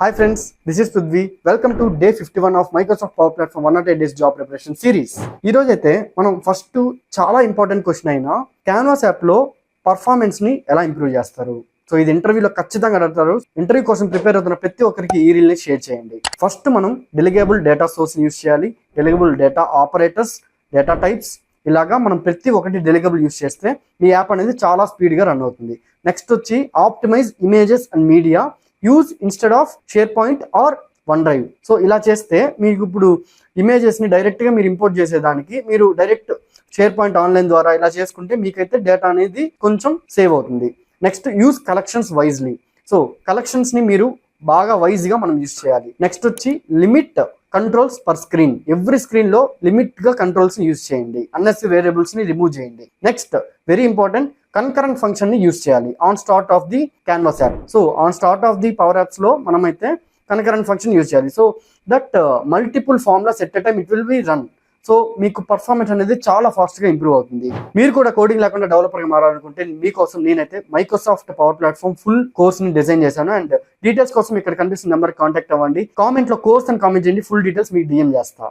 Hi friends, this is Prithvi. Welcome to day 51 of Microsoft Power Platform 108 days job preparation series. ఈ రోజు అయితే మనం first చాలా important question అయిన canvas app లో పర్ఫార్మెన్స్ ని ఎలా ఇంప్రూవ్ చేస్తారు. సో ఇది ఇంటర్వ్యూలో ఖచ్చితంగా అడుగుతారు. ఇంటర్వ్యూ కోసం ప్రిపేర్ అవుతున్న ప్రతి ఒక్కరికి ఈ రీల్ ని షేర్ చేయండి. ఫస్ట్ మనం డెలిగేబుల్ డేటా సోర్స్ యూస్ చేయాలి. డెలిగేబుల్ డేటా ఆపరేటర్స్, డేటా టైప్స్, ఇలాగా మనం ప్రతి ఒక్కటి డెలిగేబుల్ యూస్ చేస్తే మీ యాప్ అనేది చాలా స్పీడ్ గా రన్ అవుతుంది. నెక్స్ట్ వచ్చి optimise images and media use instead of SharePoint or OneDrive. So ఇలా చేస్తే మీకు ఇప్పుడు ఇమేజెస్ని డైరెక్ట్గా మీరు ఇంపోర్ట్ చేసేదానికి మీరు డైరెక్ట్ షేర్ పాయింట్ ఆన్లైన్ ద్వారా ఇలా చేసుకుంటే మీకైతే డేటా అనేది కొంచెం సేవ్ అవుతుంది. Next use collections wisely. So కలెక్షన్స్ని మీరు బాగా వైజ్గా మనం యూజ్ చేయాలి. నెక్స్ట్ వచ్చి limit controls per screen. Every స్క్రీన్లో లిమిట్గా కంట్రోల్స్ని యూజ్ చేయండి. అన్నెసరీ వేరియబుల్స్ని రిమూవ్ చేయండి. Next very important, concurrent function ని యూజ్ చేయాలి on start of the canvas app. So on start of the power apps లో మనమైతే కన్కరెంట్ ఫంక్షన్ యూజ్ చేయాలి. So that multiple formulas at a time it will be run. So మీకు performance అనేది చాలా fast గా improve అవుతుంది. మీరు కూడా కోడింగ్ లేకుండా డెవలపర్ గా మారాలనుకుంటే మీకోసం నేనైతే Microsoft power platform full course ని డిజైన్ చేశాను. అండ్ డీటెయిల్స్ కోసం ఇక్కడ కనిపిస్తున్న నెంబర్ కాంటాక్ట్ అవ్వండి. కామెంట్ లో కోర్స్ అని కామెంట్ చేయండి, ఫుల్ డీటెయిల్స్ మీకు డిఎం చేస్తా.